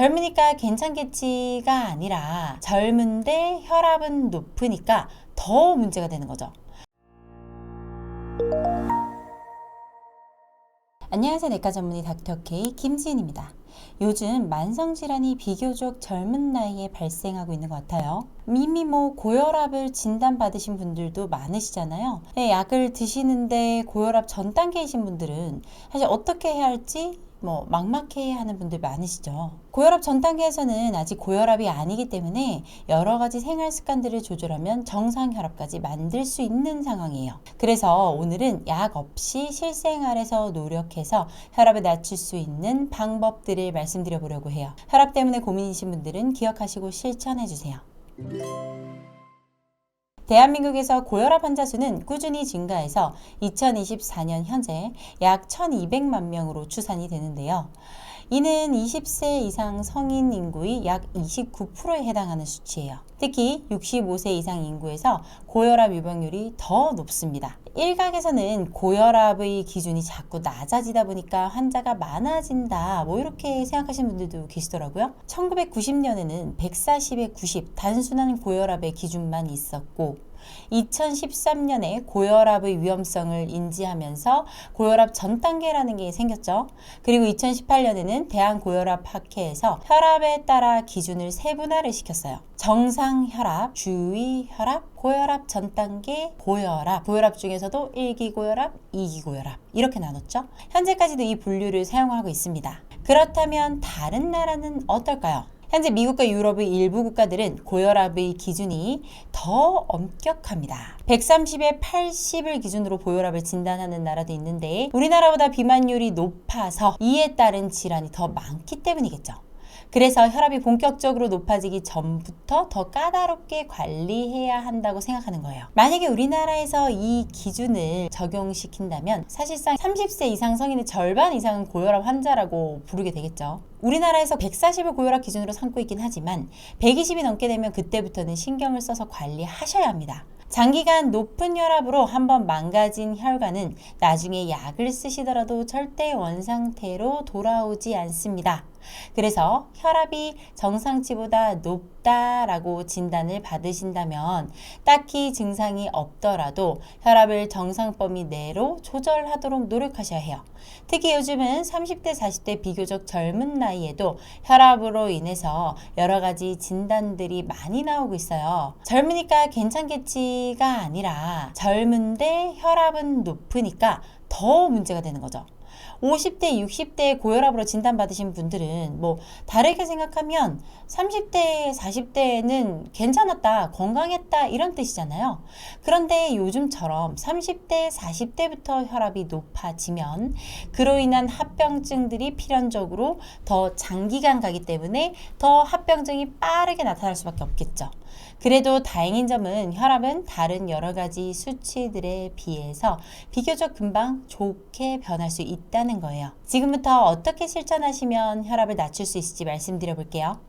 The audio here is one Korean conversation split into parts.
젊으니까 괜찮겠지가 아니라 젊은데 혈압은 높으니까 더 문제가 되는 거죠. 안녕하세요. 내과 전문의 닥터K 김지은입니다. 요즘 만성질환이 비교적 젊은 나이에 발생하고 있는 것 같아요. 이미 고혈압을 진단받으신 분들도 많으시잖아요. 약을 드시는데 고혈압 전 단계이신 분들은 사실 어떻게 해야 할지 막막해 하는 분들 많으시죠. 고혈압 전 단계에서는 아직 고혈압이 아니기 때문에 여러 가지 생활 습관들을 조절하면 정상 혈압까지 만들 수 있는 상황이에요. 그래서 오늘은 약 없이 실생활에서 노력해서 혈압을 낮출 수 있는 방법들을 말씀드려 보려고 해요. 혈압 때문에 고민이신 분들은 기억하시고 실천해 주세요. 대한민국에서 고혈압 환자 수는 꾸준히 증가해서 2024년 현재 약 1200만 명으로 추산이 되는데요. 이는 20세 이상 성인 인구의 약 29%에 해당하는 수치예요. 특히 65세 이상 인구에서 고혈압 유병률이 더 높습니다. 일각에서는 고혈압의 기준이 자꾸 낮아지다 보니까 환자가 많아진다 이렇게 생각하시는 분들도 계시더라고요. 1990년에는 140에 90 단순한 고혈압의 기준만 있었고 2013년에 고혈압의 위험성을 인지하면서 고혈압 전 단계라는 게 생겼죠. 그리고 2018년에는 대한고혈압학회에서 혈압에 따라 기준을 세분화를 시켰어요. 정상 혈압, 주의 혈압, 고혈압 전 단계, 고혈압, 고혈압 중에서도 1기 고혈압, 2기 고혈압 이렇게 나눴죠. 현재까지도 이 분류를 사용하고 있습니다. 그렇다면 다른 나라는 어떨까요? 현재 미국과 유럽의 일부 국가들은 고혈압의 기준이 더 엄격합니다. 130에 80을 기준으로 고혈압을 진단하는 나라도 있는데 우리나라보다 비만율이 높아서 이에 따른 질환이 더 많기 때문이겠죠. 그래서 혈압이 본격적으로 높아지기 전부터 더 까다롭게 관리해야 한다고 생각하는 거예요. 만약에 우리나라에서 이 기준을 적용시킨다면 사실상 30세 이상 성인의 절반 이상은 고혈압 환자라고 부르게 되겠죠. 우리나라에서 140을 고혈압 기준으로 삼고 있긴 하지만 120이 넘게 되면 그때부터는 신경을 써서 관리하셔야 합니다. 장기간 높은 혈압으로 한번 망가진 혈관은 나중에 약을 쓰시더라도 절대 원상태로 돌아오지 않습니다. 그래서 혈압이 정상치보다 높다라고 진단을 받으신다면 딱히 증상이 없더라도 혈압을 정상 범위 내로 조절하도록 노력하셔야 해요. 특히 요즘은 30대, 40대 비교적 젊은 나이에도 혈압으로 인해서 여러 가지 진단들이 많이 나오고 있어요. 젊으니까 괜찮겠지가 아니라 젊은데 혈압은 높으니까 더 문제가 되는 거죠. 50대, 60대 고혈압으로 진단받으신 분들은 다르게 생각하면 30대, 40대에는 괜찮았다, 건강했다 이런 뜻이잖아요. 그런데 요즘처럼 30대, 40대부터 혈압이 높아지면 그로 인한 합병증들이 필연적으로 더 장기간 가기 때문에 더 합병증이 빠르게 나타날 수밖에 없겠죠. 그래도 다행인 점은 혈압은 다른 여러 가지 수치들에 비해서 비교적 금방 좋게 변할 수 있다는 거예요. 지금부터 어떻게 실천하시면 혈압을 낮출 수 있을지 말씀드려 볼게요.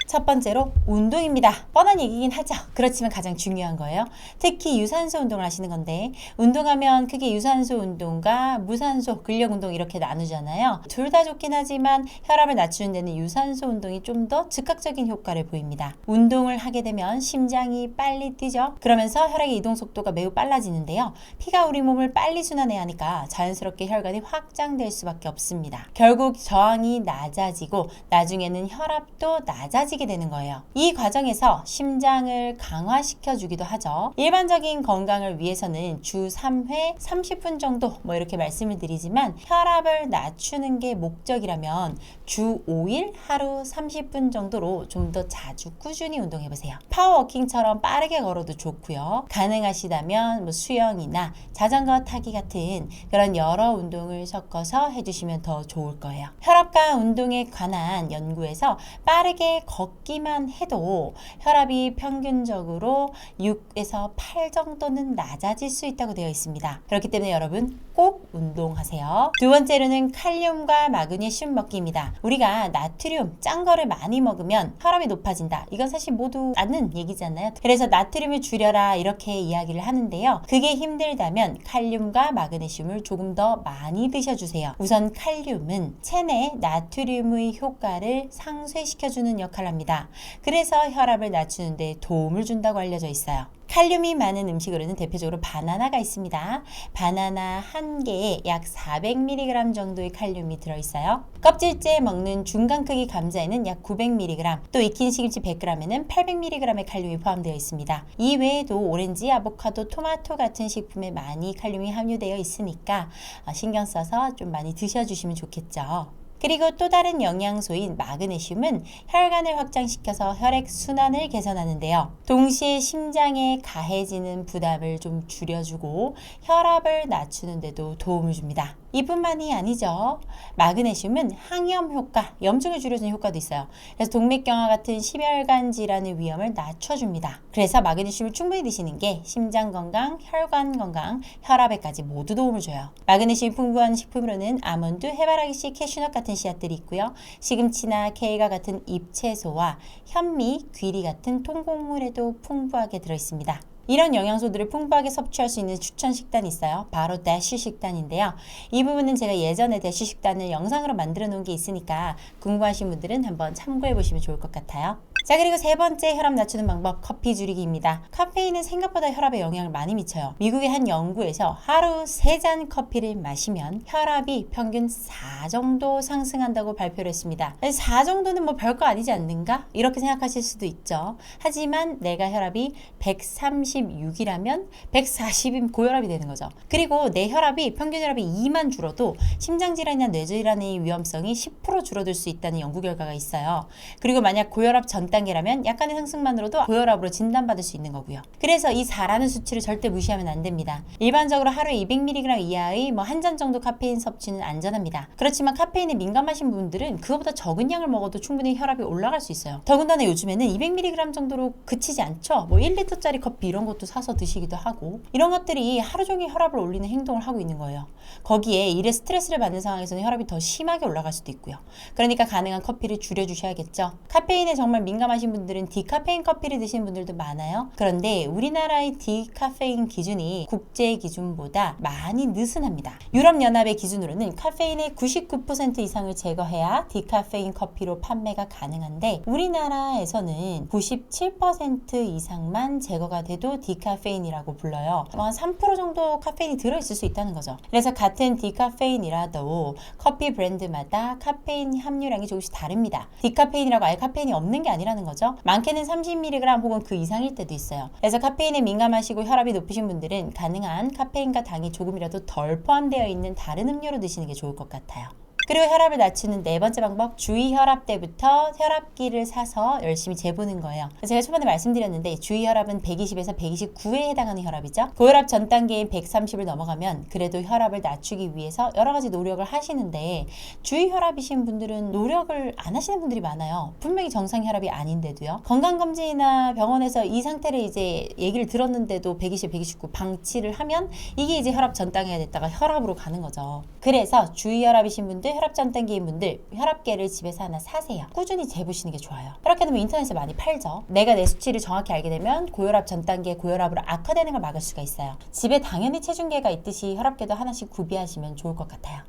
첫 번째로 운동입니다. 뻔한 얘기긴 하죠. 그렇지만 가장 중요한 거예요. 특히 유산소 운동을 하시는 건데 운동하면 크게 유산소 운동과 무산소 근력 운동 이렇게 나누잖아요. 둘 다 좋긴 하지만 혈압을 낮추는 데는 유산소 운동이 좀 더 즉각적인 효과를 보입니다. 운동을 하게 되면 심장이 빨리 뛰죠. 그러면서 혈액의 이동 속도가 매우 빨라지는데요. 피가 우리 몸을 빨리 순환해야 하니까 자연스럽게 혈관이 확장될 수밖에 없습니다. 결국 저항이 낮아지고 나중에는 혈압도 낮아지게 되는 거예요. 이 과정에서 심장을 강화시켜 주기도 하죠. 일반적인 건강을 위해서는 주 3회 30분 정도 이렇게 말씀을 드리지만 혈압을 낮추는 게 목적이라면 주 5일 하루 30분 정도로 좀 더 자주 꾸준히 운동해 보세요. 파워워킹처럼 빠르게 걸어도 좋고요. 가능하시다면 수영이나 자전거 타기 같은 그런 여러 운동을 섞어서 해주시면 더 좋을 거예요. 혈압과 운동에 관한 연구에서 빠르게 걷기 먹기만 해도 혈압이 평균적으로 6에서 8 정도는 낮아질 수 있다고 되어 있습니다. 그렇기 때문에 여러분 꼭 운동하세요. 두 번째로는 칼륨과 마그네슘 먹기입니다. 우리가 나트륨 짠 거를 많이 먹으면 혈압이 높아진다. 이건 사실 모두 아는 얘기잖아요. 그래서 나트륨을 줄여라 이렇게 이야기를 하는데요. 그게 힘들다면 칼륨과 마그네슘을 조금 더 많이 드셔주세요. 우선 칼륨은 체내 나트륨의 효과를 상쇄시켜주는 역할을 합니다. 그래서 혈압을 낮추는 데 도움을 준다고 알려져 있어요. 칼륨이 많은 음식으로는 대표적으로 바나나가 있습니다. 바나나 한 개에 약 400mg 정도의 칼륨이 들어있어요. 껍질째 먹는 중간 크기 감자에는 약 900mg, 또 익힌 시금치 100g에는 800mg의 칼륨이 포함되어 있습니다. 이 외에도 오렌지, 아보카도, 토마토 같은 식품에 많이 칼륨이 함유되어 있으니까 신경 써서 좀 많이 드셔주시면 좋겠죠. 그리고 또 다른 영양소인 마그네슘은 혈관을 확장시켜서 혈액 순환을 개선하는데요. 동시에 심장에 가해지는 부담을 좀 줄여주고 혈압을 낮추는 데도 도움을 줍니다. 이뿐만이 아니죠. 마그네슘은 항염 효과, 염증을 줄여주는 효과도 있어요. 그래서 동맥경화 같은 심혈관 질환의 위험을 낮춰줍니다. 그래서 마그네슘을 충분히 드시는 게 심장 건강, 혈관 건강, 혈압에까지 모두 도움을 줘요. 마그네슘이 풍부한 식품으로는 아몬드, 해바라기씨, 캐슈넛 같은 씨앗들이 있고요. 시금치나 케이가 같은 잎채소와 현미, 귀리 같은 통곡물에도 풍부하게 들어있습니다. 이런 영양소들을 풍부하게 섭취할 수 있는 추천 식단이 있어요. 바로 대쉬 식단인데요. 이 부분은 제가 예전에 대쉬 식단을 영상으로 만들어 놓은 게 있으니까 궁금하신 분들은 한번 참고해 보시면 좋을 것 같아요. 자, 그리고 세 번째 혈압 낮추는 방법, 커피 줄이기입니다. 카페인은 생각보다 혈압에 영향을 많이 미쳐요. 미국의 한 연구에서 하루 3잔 커피를 마시면 혈압이 평균 4 정도 상승한다고 발표를 했습니다. 4 정도는 뭐 별거 아니지 않는가? 이렇게 생각하실 수도 있죠. 하지만 내가 혈압이 136이라면 140인 고혈압이 되는 거죠. 그리고 내 혈압이 평균 혈압이 2만 줄어도 심장질환이나 뇌질환의 위험성이 10% 줄어들 수 있다는 연구 결과가 있어요. 그리고 만약 고혈압 전 단계라면 약간의 상승만으로도 고혈압으로 진단받을 수 있는 거고요. 그래서 이 4라는 수치를 절대 무시하면 안 됩니다. 일반적으로 하루에 200mg 이하의 한 잔 정도 카페인 섭취는 안전합니다. 그렇지만 카페인에 민감하신 분들은 그거보다 적은 양을 먹어도 충분히 혈압이 올라갈 수 있어요. 더군다나 요즘에는 200mg 정도로 그치지 않죠. 1리터짜리 커피 이런 것도 사서 드시기도 하고, 이런 것들이 하루 종일 혈압을 올리는 행동을 하고 있는 거예요. 거기에 일에 스트레스를 받는 상황에서는 혈압이 더 심하게 올라갈 수도 있고요. 그러니까 가능한 커피를 줄여주셔야겠죠. 카페인에 정말 민감하신 분들은 디카페인 커피를 드시는 분들도 많아요. 그런데 우리나라의 디카페인 기준이 국제 기준보다 많이 느슨합니다. 유럽연합의 기준으로는 카페인의 99% 이상을 제거해야 디카페인 커피로 판매가 가능한데, 우리나라에서는 97% 이상만 제거가 돼도 디카페인이라고 불러요. 한 3% 정도 카페인이 들어있을 수 있다는 거죠. 그래서 같은 디카페인이라도 커피 브랜드마다 카페인 함유량이 조금씩 다릅니다. 디카페인이라고 아예 카페인이 없는 게 아니라는 거죠. 많게는 30mg 혹은 그 이상일 때도 있어요. 그래서 카페인에 민감하시고 혈압이 높으신 분들은 가능한 카페인과 당이 조금이라도 덜 포함되어 있는 다른 음료로 드시는 게 좋을 것 같아요. 그리고 혈압을 낮추는 네 번째 방법, 주의 혈압 때부터 혈압기를 사서 열심히 재보는 거예요. 제가 초반에 말씀드렸는데 주의 혈압은 120에서 129에 해당하는 혈압이죠. 고혈압 전 단계인 130을 넘어가면 그래도 혈압을 낮추기 위해서 여러 가지 노력을 하시는데, 주의 혈압이신 분들은 노력을 안 하시는 분들이 많아요. 분명히 정상 혈압이 아닌데도요. 건강검진이나 병원에서 이 상태를 이제 얘기를 들었는데도 120, 129 방치를 하면 이게 이제 혈압 전 단계가 됐다가 혈압으로 가는 거죠. 그래서 주의 혈압이신 분들, 혈압 전 단계인 분들 혈압계를 집에서 하나 사세요. 꾸준히 재보시는 게 좋아요. 혈압계는 뭐 인터넷에 많이 팔죠. 내가 내 수치를 정확히 알게 되면 고혈압 전 단계 고혈압으로 악화되는 걸 막을 수가 있어요. 집에 당연히 체중계가 있듯이 혈압계도 하나씩 구비하시면 좋을 것 같아요.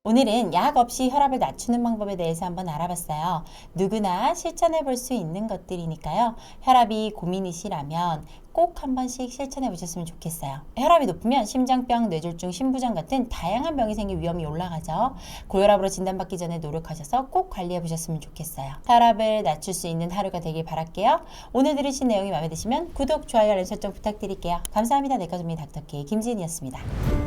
오늘은 약 없이 혈압을 낮추는 방법에 대해서 한번 알아봤어요. 누구나 실천해 볼 수 있는 것들이니까요. 혈압이 고민이시라면 꼭 한 번씩 실천해 보셨으면 좋겠어요. 혈압이 높으면 심장병, 뇌졸중, 심부전 같은 다양한 병이 생길 위험이 올라가죠. 고혈압으로 진단받기 전에 노력하셔서 꼭 관리해 보셨으면 좋겠어요. 혈압을 낮출 수 있는 하루가 되길 바랄게요. 오늘 들으신 내용이 마음에 드시면 구독, 좋아요, 알림 설정 부탁드릴게요. 감사합니다. 내과 전문의 닥터 K 김지은이었습니다.